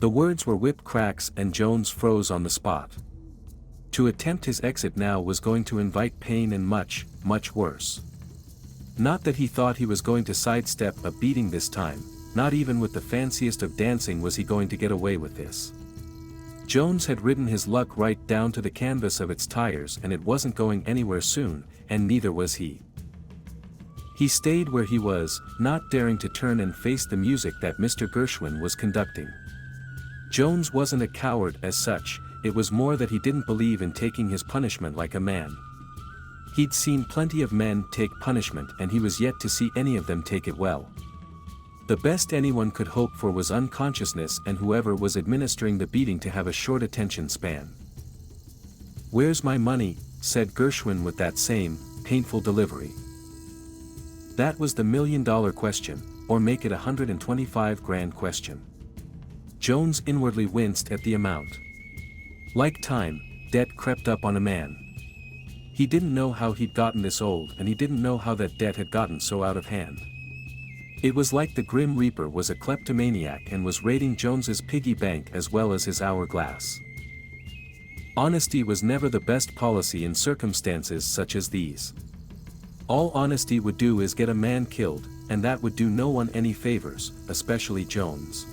The words were whip cracks and Jones froze on the spot. To attempt his exit now was going to invite pain and much, much worse. Not that he thought he was going to sidestep a beating this time, not even with the fanciest of dancing was he going to get away with this. Jones had ridden his luck right down to the canvas of its tires and it wasn't going anywhere soon, and neither was he. He stayed where he was, not daring to turn and face the music that Mr. Gershwin was conducting. Jones wasn't a coward as such, it was more that he didn't believe in taking his punishment like a man. He'd seen plenty of men take punishment and he was yet to see any of them take it well. The best anyone could hope for was unconsciousness and whoever was administering the beating to have a short attention span. "Where's my money?" said Gershwin with that same, painful delivery. That was the $1,000,000 question, or make it $125,000 question. Jones inwardly winced at the amount. Like time, debt crept up on a man. He didn't know how he'd gotten this old and he didn't know how that debt had gotten so out of hand. It was like the Grim Reaper was a kleptomaniac and was raiding Jones's piggy bank as well as his hourglass. Honesty was never the best policy in circumstances such as these. All honesty would do is get a man killed, and that would do no one any favors, especially Jones.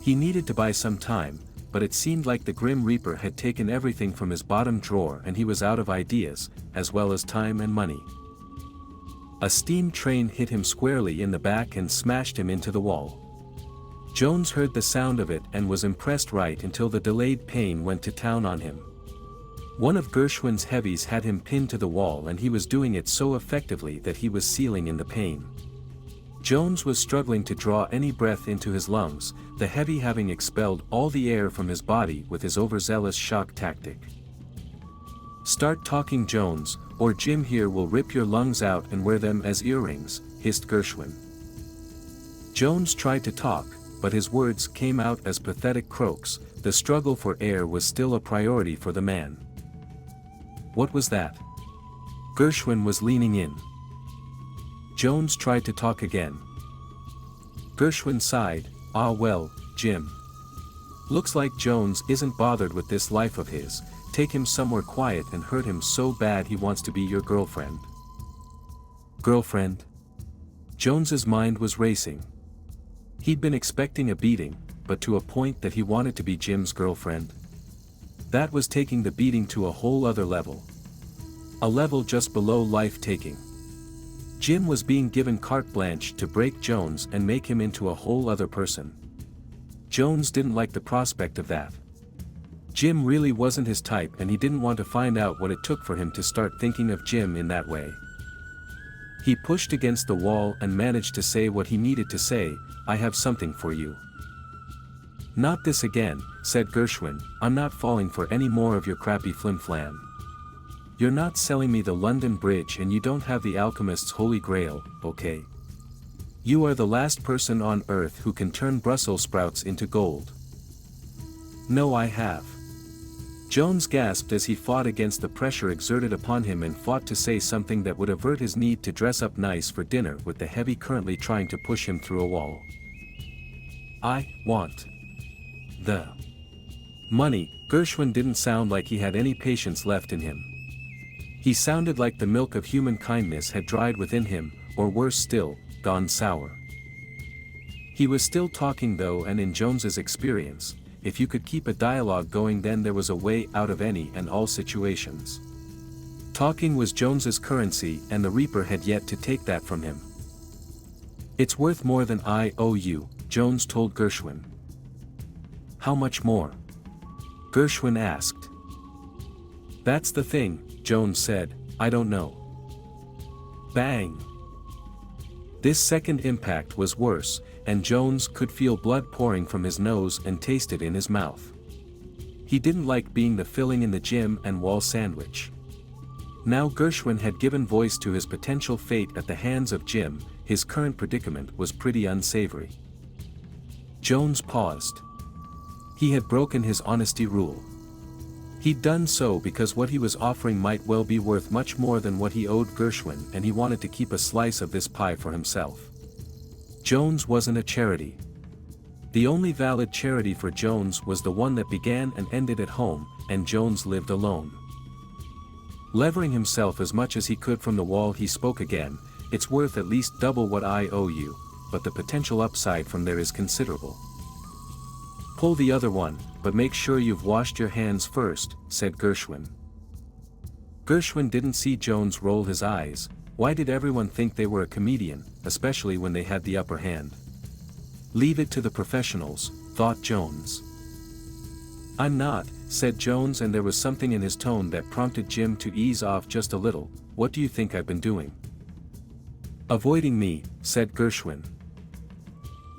He needed to buy some time, but it seemed like the Grim Reaper had taken everything from his bottom drawer and he was out of ideas, as well as time and money. A steam train hit him squarely in the back and smashed him into the wall. Jones heard the sound of it and was impressed right until the delayed pain went to town on him. One of Gershwin's heavies had him pinned to the wall and he was doing it so effectively that he was sealing in the pain. Jones was struggling to draw any breath into his lungs, the heavy having expelled all the air from his body with his overzealous shock tactic. "Start talking, Jones, or Jim here will rip your lungs out and wear them as earrings," hissed Gershwin. Jones tried to talk, but his words came out as pathetic croaks. The struggle for air was still a priority for the man. "What was that?" Gershwin was leaning in. Jones tried to talk again. Gershwin sighed, "Ah well, Jim. Looks like Jones isn't bothered with this life of his. Take him somewhere quiet and hurt him so bad he wants to be your girlfriend." Girlfriend? Jones's mind was racing. He'd been expecting a beating, but to a point that he wanted to be Jim's girlfriend. That was taking the beating to a whole other level. A level just below life-taking. Jim was being given carte blanche to break Jones and make him into a whole other person. Jones didn't like the prospect of that. Jim really wasn't his type and he didn't want to find out what it took for him to start thinking of Jim in that way. He pushed against the wall and managed to say what he needed to say, "I have something for you." "Not this again," said Gershwin, "I'm not falling for any more of your crappy flim-flam. You're not selling me the London Bridge and you don't have the alchemist's holy grail, okay? You are the last person on earth who can turn Brussels sprouts into gold." "No, I have." Jones gasped as he fought against the pressure exerted upon him and fought to say something that would avert his need to dress up nice for dinner with the heavy currently trying to push him through a wall. "I want the money." Gershwin didn't sound like he had any patience left in him. He sounded like the milk of human kindness had dried within him, or worse still, gone sour. He was still talking though, and in Jones's experience, if you could keep a dialogue going then there was a way out of any and all situations. Talking was Jones's currency and the Reaper had yet to take that from him. "It's worth more than I owe you," Jones told Gershwin. "How much more?" Gershwin asked. "That's the thing," Jones said, "I don't know." Bang! This second impact was worse, and Jones could feel blood pouring from his nose and taste it in his mouth. He didn't like being the filling in the gym and wall sandwich. Now Gershwin had given voice to his potential fate at the hands of Jim. His current predicament was pretty unsavory. Jones paused. He had broken his honesty rule. He'd done so because what he was offering might well be worth much more than what he owed Gershwin and he wanted to keep a slice of this pie for himself. Jones wasn't a charity. The only valid charity for Jones was the one that began and ended at home, and Jones lived alone. Levering himself as much as he could from the wall, he spoke again. "It's worth at least double what I owe you, but the potential upside from there is considerable." "Pull the other one, but make sure you've washed your hands first," said Gershwin. Gershwin didn't see Jones roll his eyes. Why did everyone think they were a comedian, especially when they had the upper hand? "Leave it to the professionals," thought Jones. "I'm not," said Jones, and there was something in his tone that prompted Jim to ease off just a little. "What do you think I've been doing?" "Avoiding me," said Gershwin.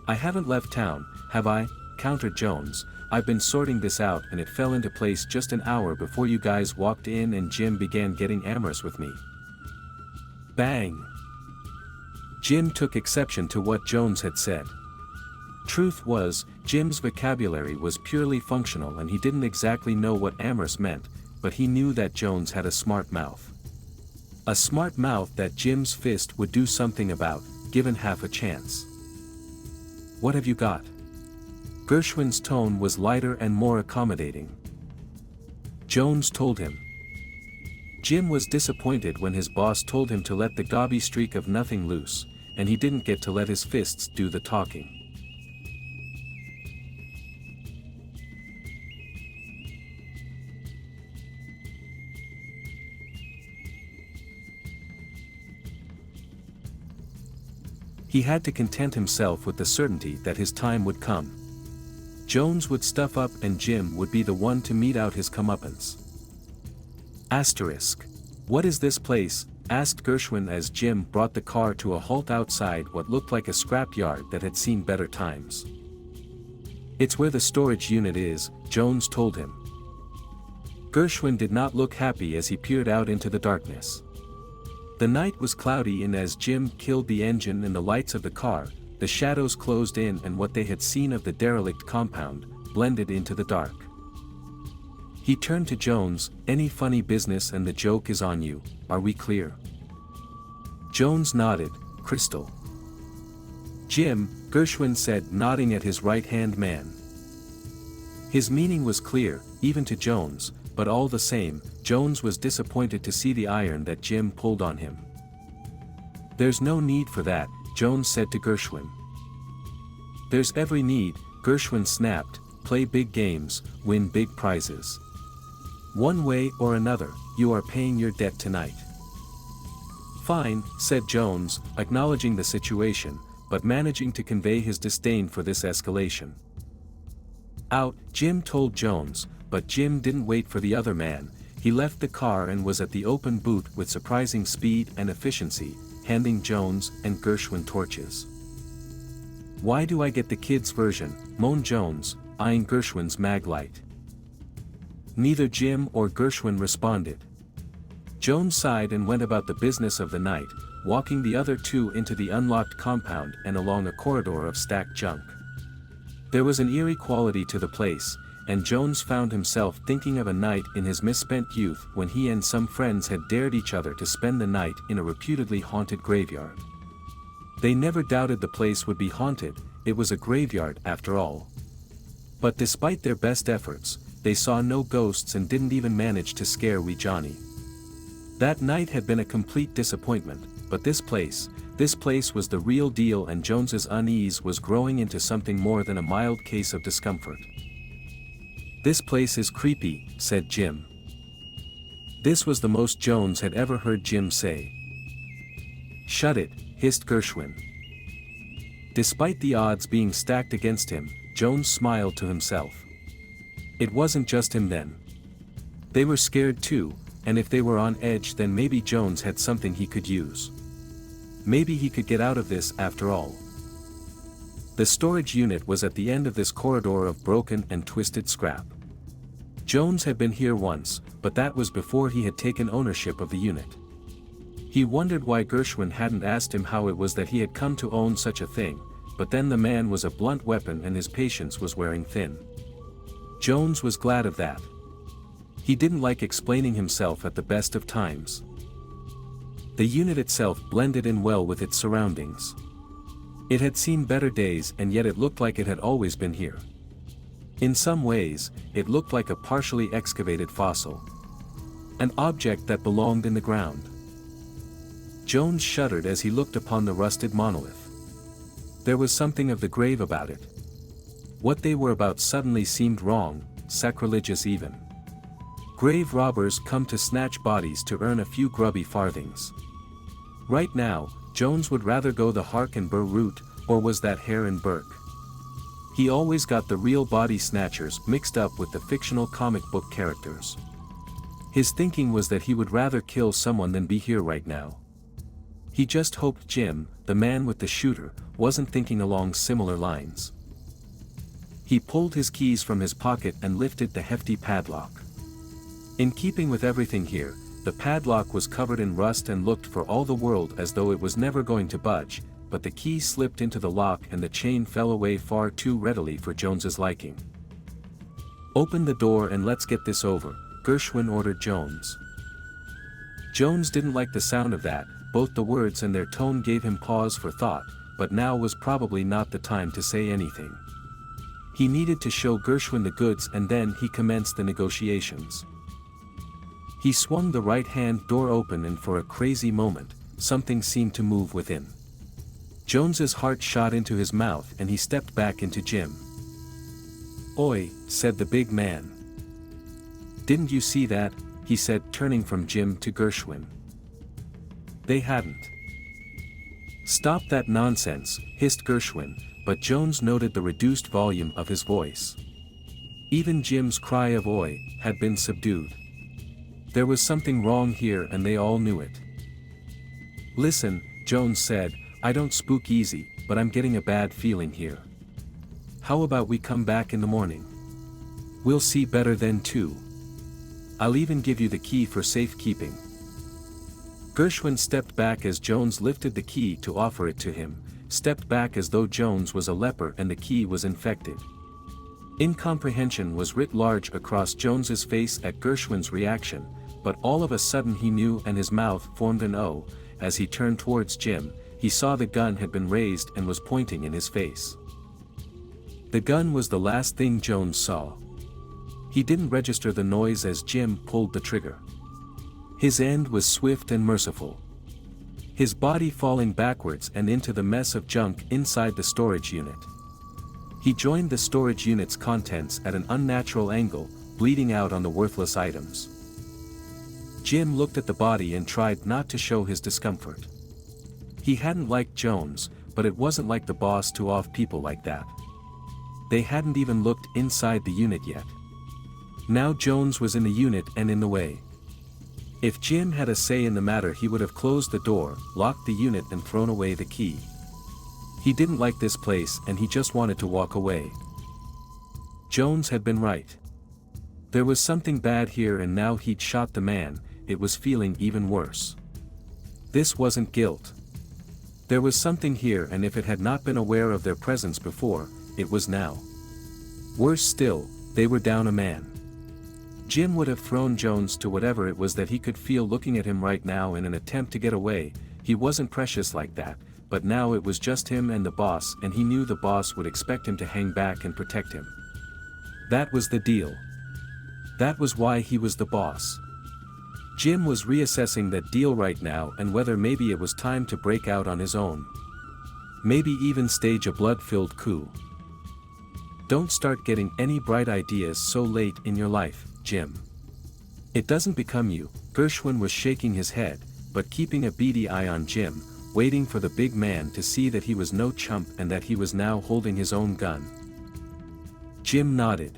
"I haven't left town, have I?" countered Jones. "I've been sorting this out, and it fell into place just an hour before you guys walked in and Jim began getting amorous with me." Bang! Jim took exception to what Jones had said. Truth was, Jim's vocabulary was purely functional and he didn't exactly know what amorous meant, but he knew that Jones had a smart mouth. A smart mouth that Jim's fist would do something about, given half a chance. "What have you got?" Gershwin's tone was lighter and more accommodating. Jones told him. Jim was disappointed when his boss told him to let the gobby streak of nothing loose, and he didn't get to let his fists do the talking. He had to content himself with the certainty that his time would come. Jones would stuff up and Jim would be the one to mete out his comeuppance. Asterisk. "What is this place?" asked Gershwin as Jim brought the car to a halt outside what looked like a scrap yard that had seen better times. "It's where the storage unit is," Jones told him. Gershwin did not look happy as he peered out into the darkness. The night was cloudy, and as Jim killed the engine and the lights of the car, the shadows closed in and what they had seen of the derelict compound blended into the dark. He turned to Jones. "Any funny business and the joke is on you, are we clear?" Jones nodded. "Crystal." "Jim," Gershwin said, nodding at his right-hand man. His meaning was clear, even to Jones, but all the same, Jones was disappointed to see the iron that Jim pulled on him. "There's no need for that," Jones said to Gershwin. "There's every need," Gershwin snapped. "Play big games, win big prizes. One way or another, you are paying your debt tonight." "Fine," said Jones, acknowledging the situation, but managing to convey his disdain for this escalation. "Out," Jim told Jones, but Jim didn't wait for the other man. He left the car and was at the open boot with surprising speed and efficiency, handing Jones and Gershwin torches. "Why do I get the kids' version?" moaned Jones, eyeing Gershwin's mag light. Neither Jim or Gershwin responded. Jones sighed and went about the business of the night, walking the other two into the unlocked compound and along a corridor of stacked junk. There was an eerie quality to the place, and Jones found himself thinking of a night in his misspent youth when he and some friends had dared each other to spend the night in a reputedly haunted graveyard. They never doubted the place would be haunted, it was a graveyard after all. But despite their best efforts, they saw no ghosts and didn't even manage to scare wee Johnny. That night had been a complete disappointment, but this place was the real deal, and Jones's unease was growing into something more than a mild case of discomfort. "This place is creepy," said Jim. This was the most Jones had ever heard Jim say. "Shut it," hissed Gershwin. Despite the odds being stacked against him, Jones smiled to himself. It wasn't just him then. They were scared too, and if they were on edge, then maybe Jones had something he could use. Maybe he could get out of this after all. The storage unit was at the end of this corridor of broken and twisted scrap. Jones had been here once, but that was before he had taken ownership of the unit. He wondered why Gershwin hadn't asked him how it was that he had come to own such a thing, but then the man was a blunt weapon and his patience was wearing thin. Jones was glad of that. He didn't like explaining himself at the best of times. The unit itself blended in well with its surroundings. It had seen better days and yet it looked like it had always been here. In some ways, it looked like a partially excavated fossil. An object that belonged in the ground. Jones shuddered as he looked upon the rusted monolith. There was something of the grave about it. What they were about suddenly seemed wrong, sacrilegious even. Grave robbers come to snatch bodies to earn a few grubby farthings. Right now, Jones would rather go the Hark and Burr route, or was that Hare and Burke? He always got the real body snatchers mixed up with the fictional comic book characters. His thinking was that he would rather kill someone than be here right now. He just hoped Jim, the man with the shooter, wasn't thinking along similar lines. He pulled his keys from his pocket and lifted the hefty padlock. In keeping with everything here, the padlock was covered in rust and looked for all the world as though it was never going to budge, but the key slipped into the lock and the chain fell away far too readily for Jones's liking. "Open the door and let's get this over," Gershwin ordered Jones. Jones didn't like the sound of that. Both the words and their tone gave him pause for thought, but now was probably not the time to say anything. He needed to show Gershwin the goods and then he commenced the negotiations. He swung the right-hand door open and for a crazy moment, something seemed to move within. Jones's heart shot into his mouth and he stepped back into Jim. "Oi," said the big man. "Didn't you see that?" he said, turning from Jim to Gershwin. They hadn't. "Stop that nonsense," hissed Gershwin, but Jones noted the reduced volume of his voice. Even Jim's cry of "oi" had been subdued. There was something wrong here and they all knew it. "Listen," Jones said, "I don't spook easy, but I'm getting a bad feeling here. How about we come back in the morning? We'll see better then too. I'll even give you the key for safekeeping." Gershwin stepped back as Jones lifted the key to offer it to him, stepped back as though Jones was a leper and the key was infected. Incomprehension was writ large across Jones's face at Gershwin's reaction, but all of a sudden he knew and his mouth formed an O. As he turned towards Jim, he saw the gun had been raised and was pointing in his face. The gun was the last thing Jones saw. He didn't register the noise as Jim pulled the trigger. His end was swift and merciful. His body falling backwards and into the mess of junk inside the storage unit. He joined the storage unit's contents at an unnatural angle, bleeding out on the worthless items. Jim looked at the body and tried not to show his discomfort. He hadn't liked Jones, but it wasn't like the boss to off people like that. They hadn't even looked inside the unit yet. Now Jones was in the unit and in the way. If Jim had a say in the matter he would have closed the door, locked the unit and thrown away the key. He didn't like this place and he just wanted to walk away. Jones had been right. There was something bad here and now he'd shot the man, it was feeling even worse. This wasn't guilt. There was something here and if it had not been aware of their presence before, it was now. Worse still, they were down a man. Jim would have thrown Jones to whatever it was that he could feel looking at him right now in an attempt to get away. He wasn't precious like that, but now it was just him and the boss and he knew the boss would expect him to hang back and protect him. That was the deal. That was why he was the boss. Jim was reassessing that deal right now and whether maybe it was time to break out on his own. Maybe even stage a blood-filled coup. Don't start getting any bright ideas so late in your life, Jim. It doesn't become you. Gershwin was shaking his head, but keeping a beady eye on Jim, waiting for the big man to see that he was no chump and that he was now holding his own gun. Jim nodded.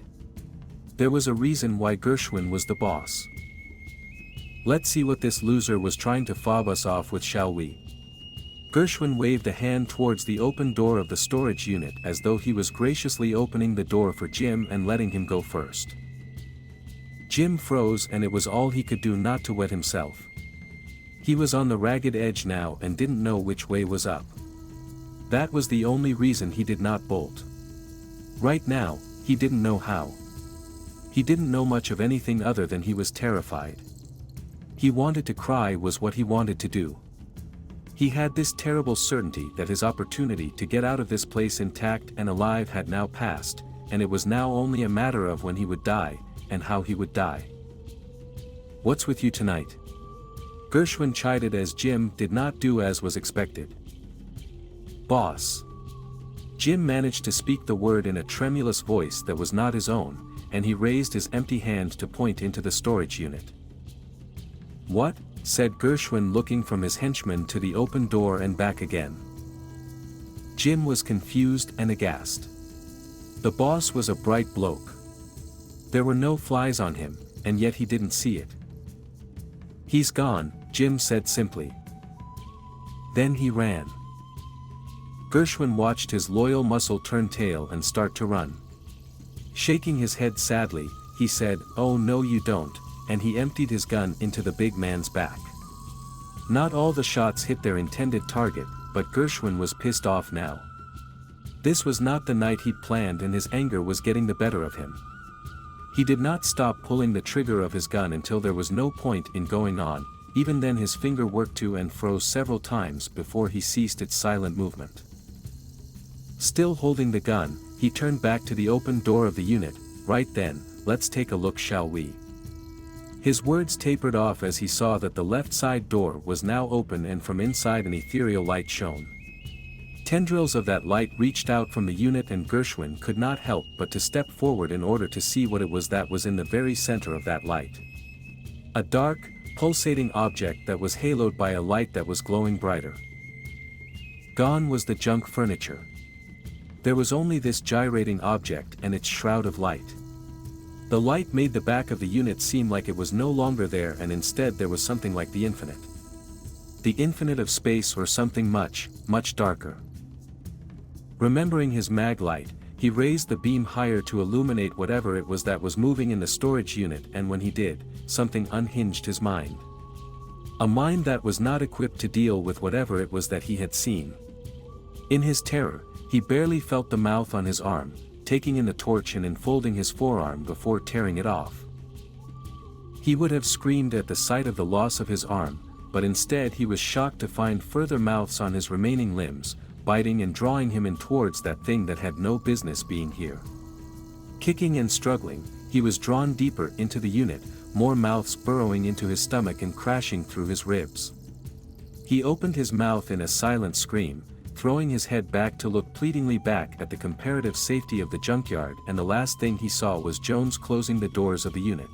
There was a reason why Gershwin was the boss. Let's see what this loser was trying to fob us off with, shall we? Gershwin waved a hand towards the open door of the storage unit as though he was graciously opening the door for Jim and letting him go first. Jim froze and it was all he could do not to wet himself. He was on the ragged edge now and didn't know which way was up. That was the only reason he did not bolt. Right now, he didn't know how. He didn't know much of anything other than he was terrified. He wanted to cry was what he wanted to do. He had this terrible certainty that his opportunity to get out of this place intact and alive had now passed, and it was now only a matter of when he would die, and how he would die. "What's with you tonight?" Gershwin chided as Jim did not do as was expected. "Boss." Jim managed to speak the word in a tremulous voice that was not his own, and he raised his empty hand to point into the storage unit. "What?" said Gershwin, looking from his henchman to the open door and back again. Jim was confused and aghast. The boss was a bright bloke. There were no flies on him, and yet he didn't see it. "He's gone," Jim said simply. Then he ran. Gershwin watched his loyal muscle turn tail and start to run. Shaking his head sadly, he said, "Oh no you don't," and he emptied his gun into the big man's back. Not all the shots hit their intended target, but Gershwin was pissed off now. This was not the night he'd planned, and his anger was getting the better of him. He did not stop pulling the trigger of his gun until there was no point in going on. Even then his finger worked to and fro several times before he ceased its silent movement. Still holding the gun, he turned back to the open door of the unit. "Right then, let's take a look, shall we?" His words tapered off as he saw that the left side door was now open, and from inside an ethereal light shone. Tendrils of that light reached out from the unit, and Gershwin could not help but to step forward in order to see what it was that was in the very center of that light. A dark, pulsating object that was haloed by a light that was glowing brighter. Gone was the junk furniture. There was only this gyrating object and its shroud of light. The light made the back of the unit seem like it was no longer there, and instead there was something like the infinite. The infinite of space, or something much, much darker. Remembering his mag light, he raised the beam higher to illuminate whatever it was that was moving in the storage unit, and when he did, something unhinged his mind. A mind that was not equipped to deal with whatever it was that he had seen. In his terror, he barely felt the mouth on his arm, taking in the torch and enfolding his forearm before tearing it off. He would have screamed at the sight of the loss of his arm, but instead he was shocked to find further mouths on his remaining limbs, biting and drawing him in towards that thing that had no business being here. Kicking and struggling, he was drawn deeper into the unit, more mouths burrowing into his stomach and crashing through his ribs. He opened his mouth in a silent scream, throwing his head back to look pleadingly back at the comparative safety of the junkyard, and the last thing he saw was Jones closing the doors of the unit.